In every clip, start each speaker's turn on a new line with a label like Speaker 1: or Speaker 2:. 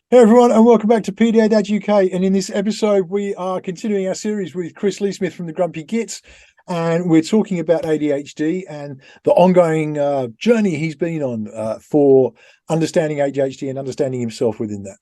Speaker 1: Hey everyone, and welcome back to PDA UK. And in this episode, we are continuing our series with Chris Leasmith from the Grumpy Gits, and we're talking about ADHD and the ongoing journey he's been on for understanding ADHD and understanding himself within that.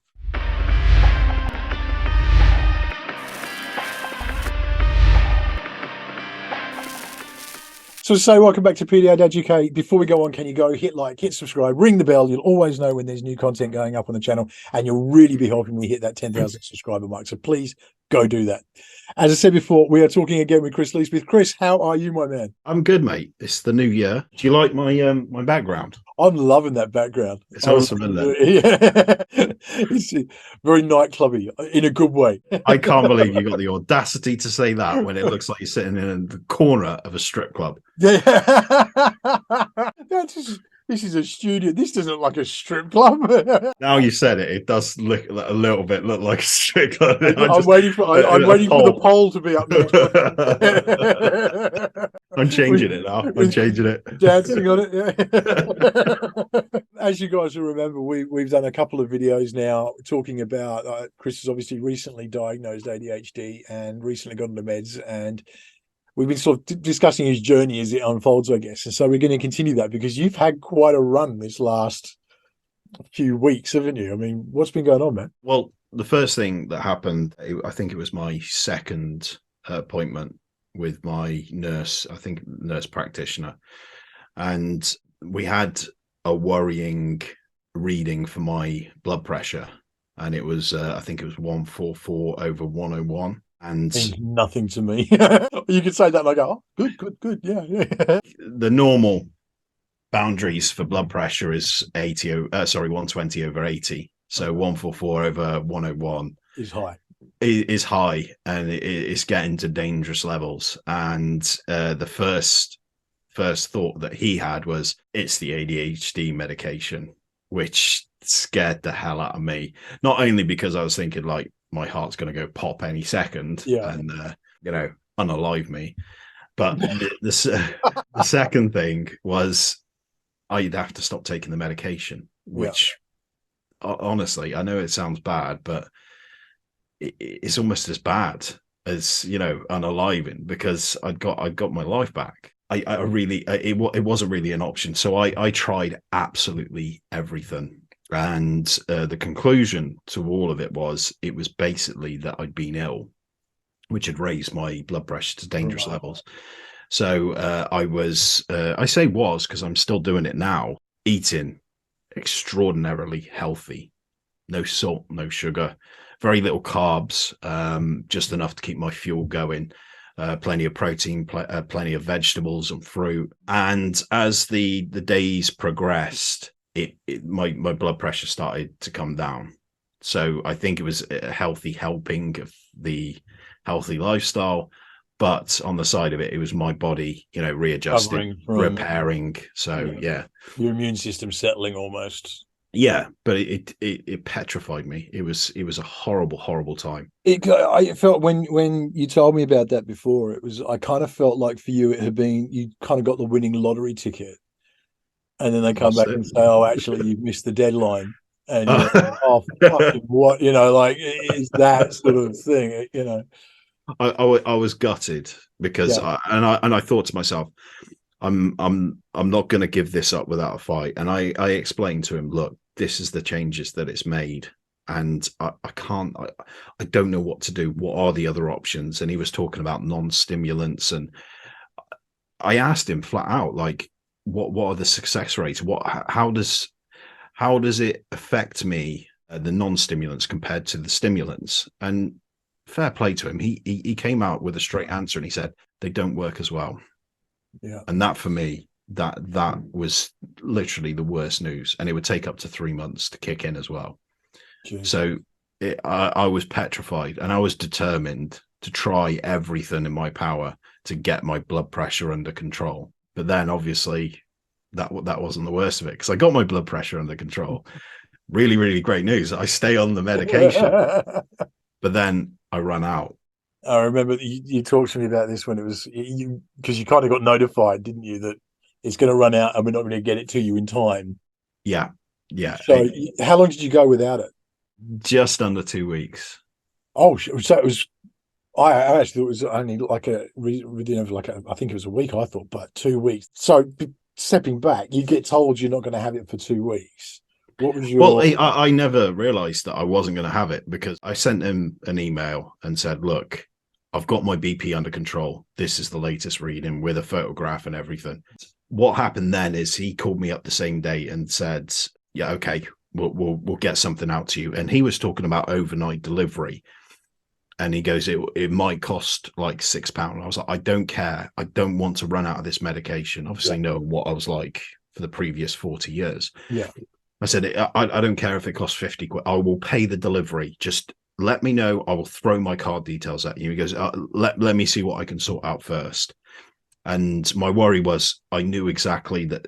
Speaker 1: So to say welcome back to PDA UK. Before we go on, can you go hit like, hit subscribe, ring the bell? You'll always know when there's new content going up on the channel, and you'll really be helping me hit that 10,000 subscriber mark. So please go do that. As I said before, we are talking again with Chris Leasmith. Chris, how are you, my man?
Speaker 2: I'm good, mate. It's the new year. Do you like my background?
Speaker 1: I'm loving that background.
Speaker 2: It's awesome, isn't it?
Speaker 1: Yeah. It's very nightclubby in a good way.
Speaker 2: I can't believe you got the audacity to say that when it looks like you're sitting in the corner of a strip club.
Speaker 1: Yeah. This is a studio. This doesn't look like a strip club.
Speaker 2: Now you said it, it does look a little bit look like a strip club.
Speaker 1: I'm waiting for the poll to be up next.
Speaker 2: I'm changing it now. I'm changing it.
Speaker 1: Dancing on it. Yeah. As you guys will remember, we've done a couple of videos now talking about Chris is obviously recently diagnosed ADHD and recently got on the meds, and we've been sort of discussing his journey as it unfolds, I guess. And so we're going to continue that because you've had quite a run this last few weeks, haven't you? I mean, what's been going on, man?
Speaker 2: Well, the first thing that happened, I think it was my second appointment with my nurse, I think nurse practitioner. And we had a worrying reading for my blood pressure. And it was, I think it was 144/101. And
Speaker 1: means nothing to me. You could say that and I go, oh, good. Yeah.
Speaker 2: The normal boundaries for blood pressure is 120/80. So 144/101
Speaker 1: is high.
Speaker 2: Is high, and it's getting to dangerous levels. And the first thought that he had was it's the ADHD medication, which scared the hell out of me. Not only because I was thinking like my heart's going to go pop any second and unalive me, but the second thing was I'd have to stop taking the medication, which honestly, I know it sounds bad, but it's almost as bad as unaliving, because I got my life back. It wasn't really an option, so I tried absolutely everything. And the conclusion to all of it was basically that I'd been ill, which had raised my blood pressure to dangerous levels. So I say was because I'm still doing it now, eating extraordinarily healthy, no salt, no sugar, very little carbs, just enough to keep my fuel going. Plenty of protein, plenty of vegetables and fruit. And as the days progressed, my blood pressure started to come down. So I think it was a healthy helping of the healthy lifestyle, but on the side of it, it was my body, readjusting, repairing. So yeah,
Speaker 1: your immune system settling almost.
Speaker 2: Yeah, but it petrified me. It was a horrible time.
Speaker 1: I felt when you told me about that before, I kind of felt like for you it had been, you kind of got the winning lottery ticket. And then they come back and say, "Oh, actually, you've missed the deadline." And you're like, "Oh, fucking what?" Like it's that sort of thing.
Speaker 2: I was gutted because I thought to myself, I'm not going to give this up without a fight. And I explained to him, look, this is the changes that it's made, and I don't know what to do. What are the other options? And he was talking about non-stimulants, and I asked him flat out, like, what are the success rates? How does it affect me, the non-stimulants compared to the stimulants? And fair play to him, he came out with a straight answer, and he said they don't work as well.
Speaker 1: Yeah.
Speaker 2: And that for me, that was literally the worst news, and it would take up to 3 months to kick in as well. Jeez. So I was petrified, and I was determined to try everything in my power to get my blood pressure under control. But then obviously that wasn't the worst of it, because I got my blood pressure under control. Really, really great news. I stay on the medication, but then I run out.
Speaker 1: I remember you talked to me about this when it was because you kind of got notified, didn't you, that it's going to run out and we're not going to get it to you in time.
Speaker 2: Yeah.
Speaker 1: So how long did you go without it?
Speaker 2: just under 2 weeks.
Speaker 1: Oh, so it was. I actually thought it was only like I think it was a week. I thought, but 2 weeks. So stepping back, you get told you're not going to have it for 2 weeks. What was
Speaker 2: Well,
Speaker 1: your?
Speaker 2: I never realized that I wasn't going to have it because I sent him an email and said, look, I've got my BP under control. This is the latest reading with a photograph and everything. What happened then is he called me up the same day and said, yeah, okay, we'll get something out to you. And he was talking about overnight delivery. And he goes, it might cost like £6. I was like, I don't care. I don't want to run out of this medication. Obviously, knowing what I was like for the previous 40 years.
Speaker 1: Yeah.
Speaker 2: I said, I don't care if it costs 50 quid. I will pay the delivery. Just let me know. I will throw my card details at you. He goes, let me see what I can sort out first. And my worry was I knew exactly that,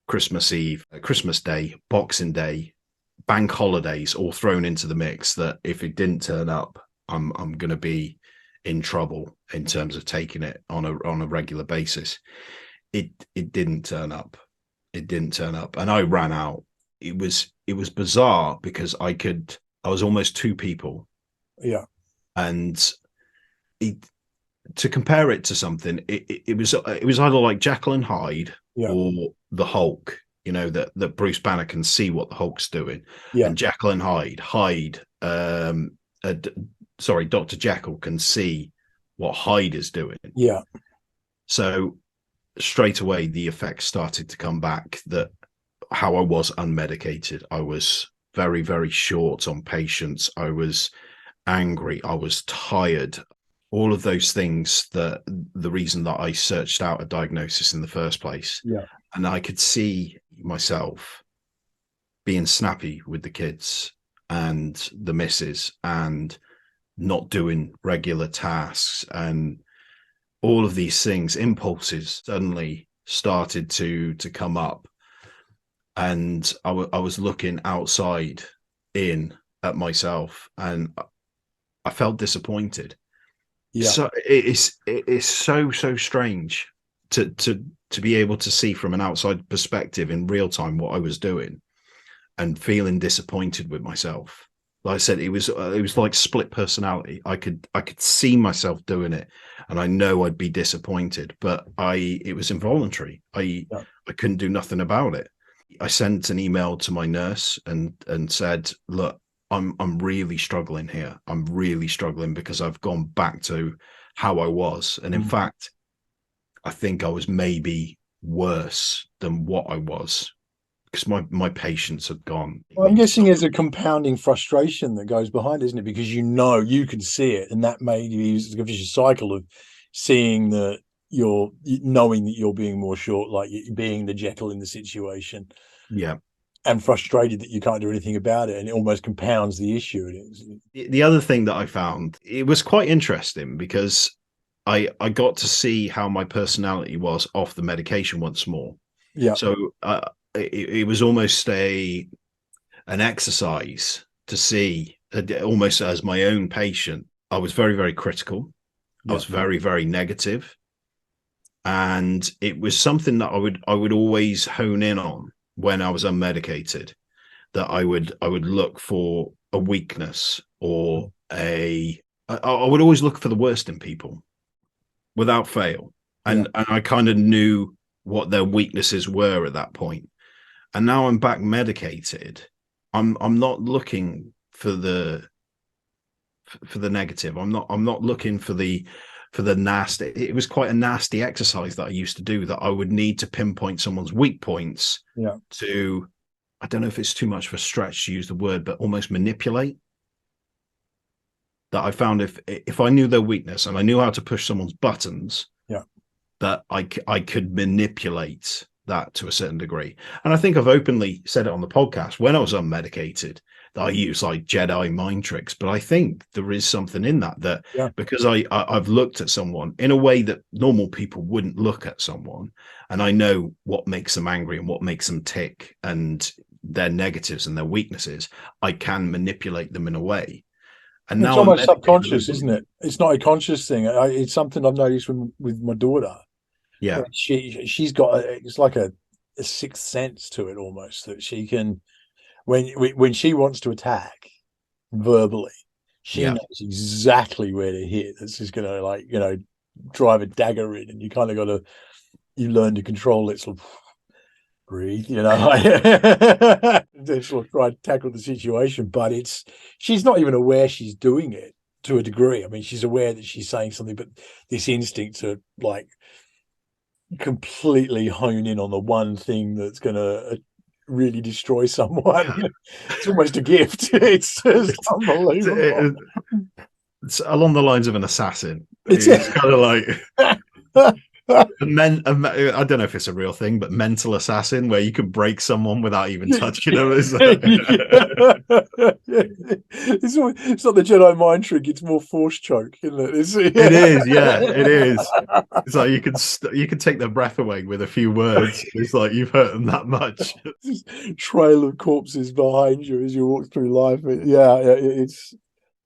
Speaker 2: Christmas Eve, Christmas Day, Boxing Day, bank holidays all thrown into the mix, that if it didn't turn up, I'm going to be in trouble in terms of taking it on a regular basis. It didn't turn up. It didn't turn up, and I ran out. It was bizarre because I was almost two people.
Speaker 1: Yeah.
Speaker 2: And to compare it to something, it was either like Jekyll and Hyde or the Hulk. That Bruce Banner can see what the Hulk's doing, and Jekyll and Hyde, Dr. Jekyll can see what Hyde is doing.
Speaker 1: Yeah.
Speaker 2: So straight away, the effects started to come back, that how I was unmedicated. I was very, very short on patience. I was angry. I was tired. All of those things, the reason that I searched out a diagnosis in the first place.
Speaker 1: Yeah.
Speaker 2: And I could see myself being snappy with the kids and the missus and not doing regular tasks, and all of these things, impulses suddenly started to come up. And I was looking outside in at myself, and I felt disappointed.
Speaker 1: Yeah.
Speaker 2: So it is so strange to be able to see from an outside perspective in real time what I was doing, and feeling disappointed with myself. Like I said, it was like split personality. I could see myself doing it, and I know I'd be disappointed, but it was involuntary. I couldn't do nothing about it. I sent an email to my nurse and said, look, I'm really struggling here. I'm really struggling because I've gone back to how I was. And in fact, I think I was maybe worse than what I was, because my patience had gone.
Speaker 1: Well, I'm guessing there's a compounding frustration that goes behind, isn't it? Because you can see it, and that may be a vicious cycle of seeing that knowing that you're being more short, like being the Jekyll in the situation.
Speaker 2: Yeah.
Speaker 1: And frustrated that you can't do anything about it, and it almost compounds the issue.
Speaker 2: The other thing that I found, it was quite interesting because I got to see how my personality was off the medication once more.
Speaker 1: Yeah.
Speaker 2: So it was almost an exercise to see, almost as my own patient. I was very, very critical. I was very, very negative. And it was something that I would always hone in on when I was unmedicated, that I would look for a weakness or I would always look for the worst in people without fail. And I kind of knew what their weaknesses were at that point. And now I'm back medicated. I'm not looking for the negative. I'm not looking for the nasty. It was quite a nasty exercise that I used to do, that I would need to pinpoint someone's weak points to, I don't know if it's too much of a stretch to use the word, but almost manipulate. That I found if I knew their weakness and I knew how to push someone's buttons, that I could manipulate that to a certain degree. And I think I've openly said it on the podcast when I was unmedicated, that I use like Jedi mind tricks. But I think there is something in that because I've looked at someone in a way that normal people wouldn't look at someone, and I know what makes them angry and what makes them tick and their negatives and their weaknesses. I can manipulate them in a way. And
Speaker 1: it's
Speaker 2: now
Speaker 1: almost subconscious, isn't it? It's not a conscious thing. It's something I've noticed with my daughter.
Speaker 2: Yeah,
Speaker 1: she's got it's like a sixth sense to it almost, that she can, when she wants to attack, verbally. She
Speaker 2: Yeah.
Speaker 1: knows exactly where to hit. It's just going to, like, drive a dagger in, and you kind of got to, you learn to control it. Sort of breathe, just sort of try to tackle the situation. But she's not even aware she's doing it to a degree. I mean, she's aware that she's saying something, but this instinct to, like, completely hone in on the one thing that's going to really destroy someone. It's almost a gift. It's just unbelievable.
Speaker 2: It's along the lines of an assassin.
Speaker 1: It's
Speaker 2: kind of like I don't know if it's a real thing, but mental assassin, where you can break someone without even touching them. It's
Speaker 1: not the Jedi mind trick. It's more force choke, isn't it?
Speaker 2: It is, yeah, it is. It's like you can take their breath away with a few words. It's like you've hurt them that much.
Speaker 1: Trail of corpses behind you as you walk through life.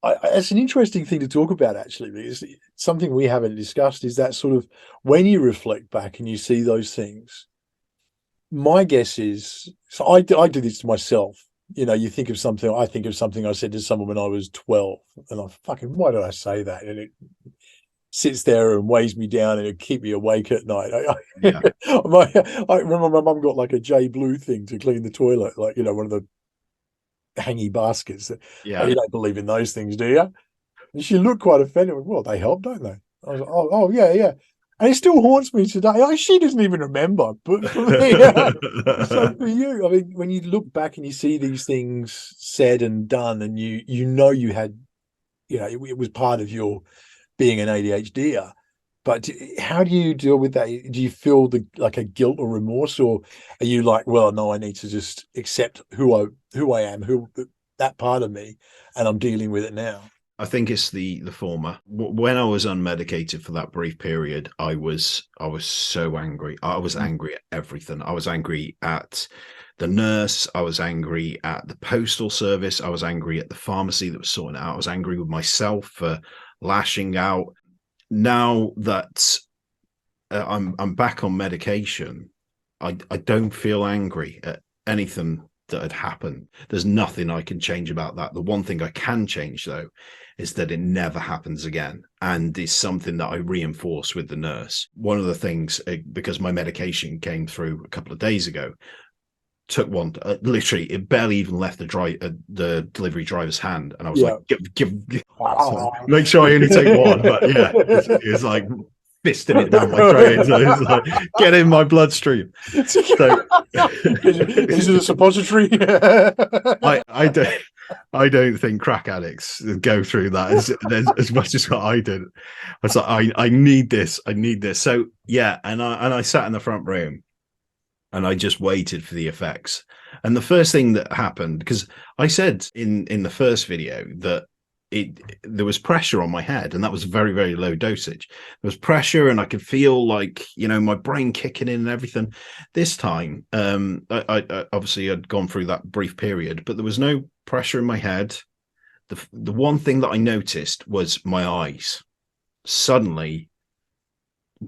Speaker 1: It's an interesting thing to talk about, actually, because something we haven't discussed is that sort of, when you reflect back and you see those things, my guess is, so I do this to myself. You think of something, I think of something I said to someone when I was 12, and why did I say that? And it sits there and weighs me down, and it keep me awake at night.
Speaker 2: Yeah.
Speaker 1: I remember my mum got like a J Blue thing to clean the toilet, like, one of the hangy baskets.
Speaker 2: Yeah.
Speaker 1: Oh, you don't believe in those things, do you? And she looked quite offended. Well, they help, don't they? I was like, oh yeah, yeah. And it still haunts me today. She doesn't even remember. But for me, so for you, I mean, when you look back and you see these things said and done, and you had, it was part of your being an ADHDer. But how do you deal with that? Do you feel like a guilt or remorse, or are you like, well, no, I need to just accept who I am, that part of me, and I'm dealing with it now?
Speaker 2: I think it's the former. When I was unmedicated for that brief period, I was so angry. I was angry at everything. I was angry at the nurse. I was angry at the postal service. I was angry at the pharmacy that was sorting it out. I was angry with myself for lashing out. Now that I'm back on medication, I don't feel angry at anything that had happened. There's nothing I can change about that. The one thing I can change, though, is that it never happens again, and it's something that I reinforce with the nurse. One of the things, because my medication came through a couple of days ago, took one, literally, it barely even left the delivery driver's hand, and I was like, give make sure I only take one. But yeah, it's like fisting it down my throat. So it's like, get in my bloodstream. So
Speaker 1: is it a suppository?
Speaker 2: I don't think crack addicts go through that as much as what I did. I was like, I need this. So yeah, and I sat in the front room, and I just waited for the effects. And the first thing that happened, because I said in the first video that there was pressure on my head, and that was very, very low dosage. There was pressure, and I could feel, like, my brain kicking in and everything. This time, I obviously had gone through that brief period, but there was no pressure in my head. The one thing that I noticed was my eyes. Suddenly,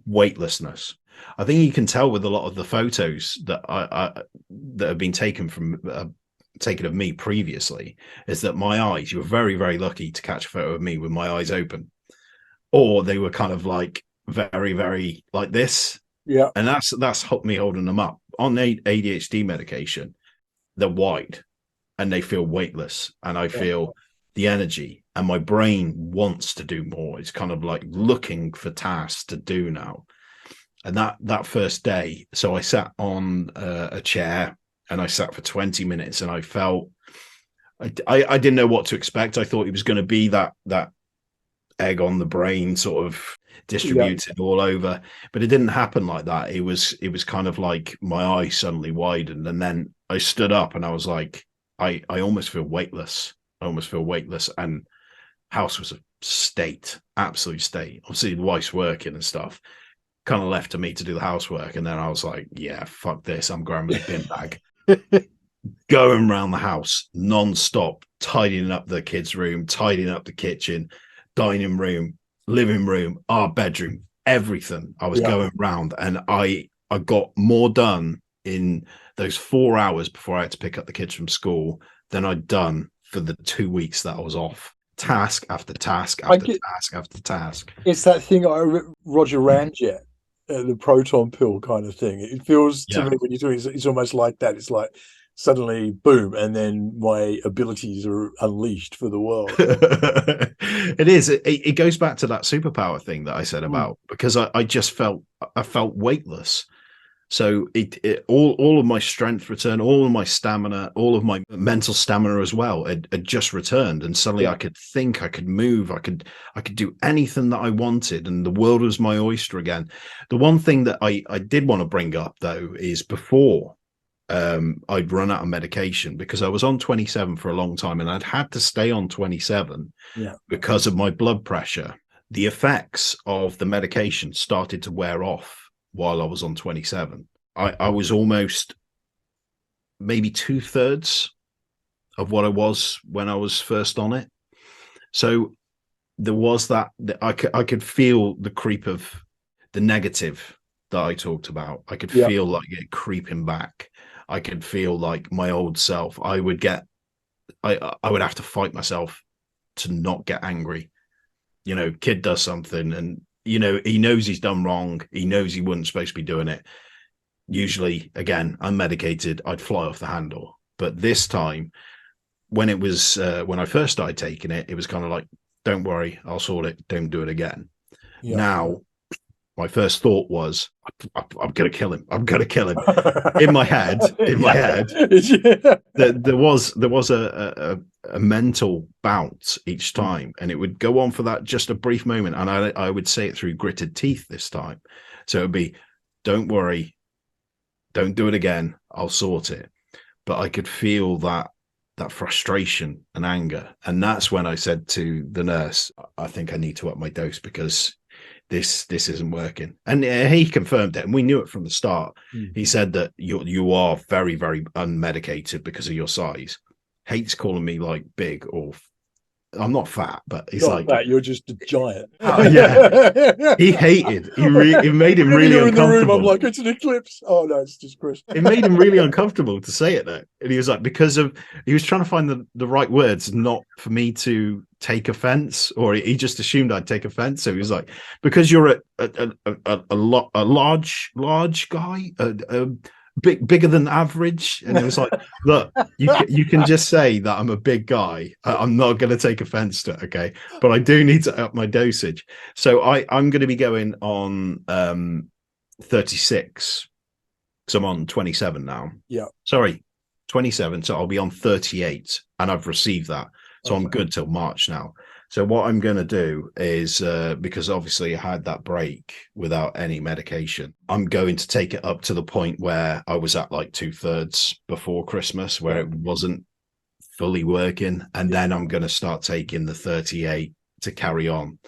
Speaker 2: weightlessness. I think you can tell with a lot of the photos that that have been taken of me previously, is that my eyes, you were very, very lucky to catch a photo of me with my eyes open, or they were kind of like very, very like this.
Speaker 1: Yeah.
Speaker 2: And that's me holding them up. On ADHD medication, they're wide and they feel weightless, and I feel the energy, and my brain wants to do more. It's kind of like looking for tasks to do now. And that first day, so I sat on a chair, and I sat for 20 minutes, and I felt, I didn't know what to expect. I thought it was going to be that egg on the brain sort of distributed all over, but it didn't happen like that. It was kind of like my eyes suddenly widened, and then I stood up, and I was like, I almost feel weightless. And house was a state, absolute state. Obviously the wife's working and stuff, kind of left to me to do the housework. And then I was like, yeah, fuck this, I'm grabbing a bin bag, going around the house non-stop, tidying up the kids' room, tidying up the kitchen, dining room, living room, our bedroom, everything. I was going round, and I got more done in those 4 hours before I had to pick up the kids from school than I'd done for the 2 weeks that I was off. Task after task
Speaker 1: I
Speaker 2: after
Speaker 1: get
Speaker 2: task after task.
Speaker 1: it's that thing Roger Ramjet, the proton pill kind of thing. It feels to
Speaker 2: Yeah.
Speaker 1: me when you're doing it's almost like that. It's like suddenly boom, and then my abilities are unleashed for the world.
Speaker 2: It is. It goes back to that superpower thing that I said about, because I just felt weightless. So all of my strength returned, all of my stamina, all of my mental stamina as well had just returned, and suddenly I could think, I could move, I could do anything that I wanted, and the world was my oyster again. The one thing that I did want to bring up though is before I'd run out of medication, because I was on 27 for a long time, and I'd had to stay on 27 because of my blood pressure. The effects of the medication started to wear off while I was on 27. I was almost maybe 2/3 of what I was when I was first on it. So there was that I could feel the creep of the negative that I talked about. I could feel like it creeping back. I could feel like my old self. I would have to fight myself to not get angry. You know, kid does something and, you know, he knows he's done wrong. He knows he wasn't supposed to be doing it. Usually, again, unmedicated, I'd fly off the handle. But this time, when it was, when I first started taking it, it was kind of like, don't worry, I'll sort it. Don't do it again. Now, my first thought was, I'm going to kill him. I'm going to kill him. In my head, there was a mental bout each time, and it would go on for that just a brief moment, and I would say it through gritted teeth this time. So it would be, don't worry, don't do it again, I'll sort it. But I could feel that frustration and anger, and that's when I said to the nurse, I think I need to up my dose, because this isn't working. And he confirmed it, and we knew it from the start. He said that you are very, very unmedicated because of your size. Hates calling me like big, or I'm not fat, but he's
Speaker 1: not
Speaker 2: like
Speaker 1: that, you're just a giant.
Speaker 2: Yeah. He hated. It made him really uncomfortable. In the room,
Speaker 1: I'm like, it's an eclipse. Oh no, it's just Chris.
Speaker 2: It made him really uncomfortable to say it though, and he was like, he was trying to find the right words, not for me to take offense, or he just assumed I'd take offense. So he was like, because you're a large guy, bigger than average, and it was like, look, you can just say that I'm a big guy. I'm not going to take offense to it, okay? But I do need to up my dosage. So I'm going to be going on 36, because I'm on 27 now.
Speaker 1: Yeah.
Speaker 2: Sorry, 27. So I'll be on 38, and I've received that. So I'm good till March now. So what I'm going to do is, because obviously I had that break without any medication, I'm going to take it up to the point where I was at like 2/3 before Christmas, where it wasn't fully working. And then I'm going to start taking the 38 to carry on.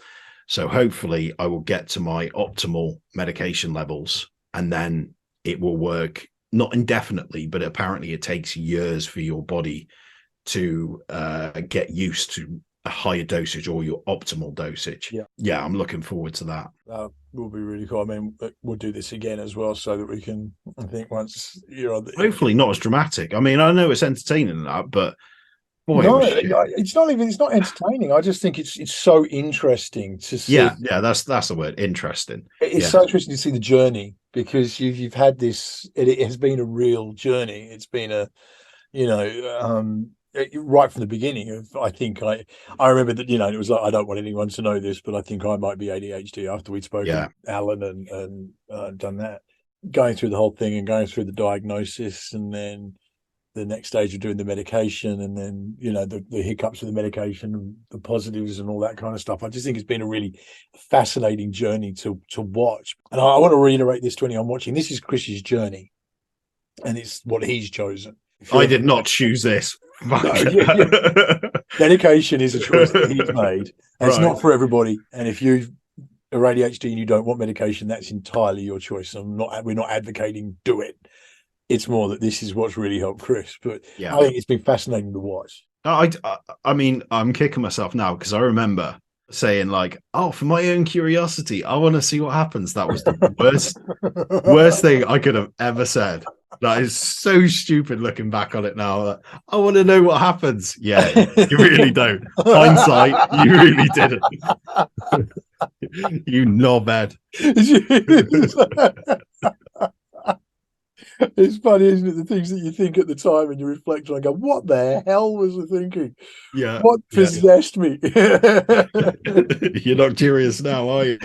Speaker 2: So hopefully I will get to my optimal medication levels, and then it will work, not indefinitely, but apparently it takes years for your body to get used to a higher dosage, or your optimal dosage. Yeah, I'm looking forward to that.
Speaker 1: Will be really cool. I mean, we'll do this again as well, so that we can, I think, once you're on
Speaker 2: hopefully not as dramatic. I mean, I know it's entertaining and that, but boy,
Speaker 1: no, it's not entertaining. I just think it's so interesting to see.
Speaker 2: Yeah, that's the word, interesting.
Speaker 1: It's so interesting to see the journey, because you've had this. It has been a real journey. It's been a, right from the beginning of, I think I remember that, it was like, I don't want anyone to know this, but I think I might be ADHD, after we'd spoken to Alan and done that, going through the whole thing and going through the diagnosis, and then the next stage of doing the medication, and then, the hiccups of the medication and the positives and all that kind of stuff. I just think it's been a really fascinating journey to watch. And I want to reiterate this to anyone watching. This is Chris's journey, and it's what he's chosen.
Speaker 2: I did not choose this.
Speaker 1: No, medication is a choice that he's made, and it's not for everybody. And if you are ADHD and you don't want medication, that's entirely your choice. We're not advocating do it. It's more that this is what's really helped Chris. But I think it's been fascinating to watch.
Speaker 2: I mean, I'm kicking myself now, because I remember saying like, oh, for my own curiosity, I want to see what happens. That was the worst thing I could have ever said. That is so stupid looking back on it now. I want to know what happens. Yeah, you really don't. Hindsight, you really didn't. You knobhead.
Speaker 1: It's funny, isn't it? The things that you think at the time and you reflect on and go, what the hell was I thinking?
Speaker 2: Yeah.
Speaker 1: What possessed me?
Speaker 2: You're not curious now, are you?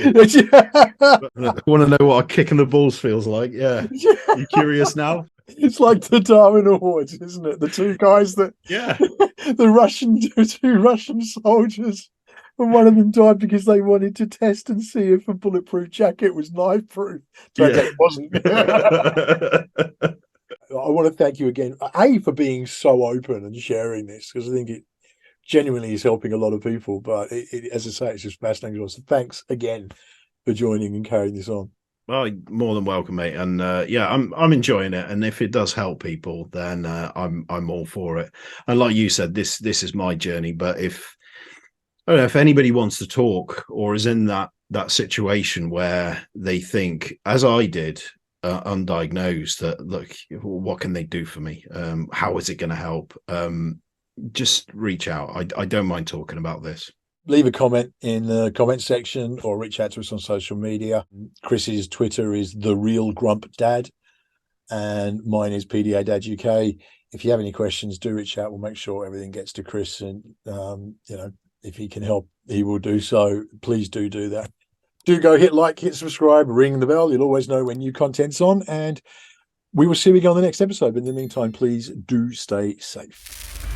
Speaker 2: Want to know what a kick in the balls feels like? Yeah. You curious now?
Speaker 1: It's like the Darwin Awards, isn't it? The two guys that,
Speaker 2: yeah,
Speaker 1: the two Russian soldiers, and one of them died because they wanted to test and see if a bulletproof jacket was knife proof. Turns out it wasn't. I want to thank you again, A, for being so open and sharing this, because I think it genuinely is helping a lot of people. But as I say, it's just fascinating. So thanks again for joining and carrying this on.
Speaker 2: Well, more than welcome, mate. And yeah, I'm enjoying it. And if it does help people, then I'm all for it. And like you said, this is my journey. But if I don't know if anybody wants to talk or is in that situation where they think, as I did, undiagnosed, that look, what can they do for me? How is it going to help? Just reach out. I don't mind talking about this.
Speaker 1: Leave a comment in the comment section or reach out to us on social media. Chris's Twitter is The Real Grump Dad, and mine is PDA Dad UK. If you have any questions, do reach out. We'll make sure everything gets to Chris, and if he can help, he will do so. Please do that. Do go hit like, hit subscribe, ring the bell. You'll always know when new content's on, and we will see you again on the next episode. But in the meantime, please do stay safe.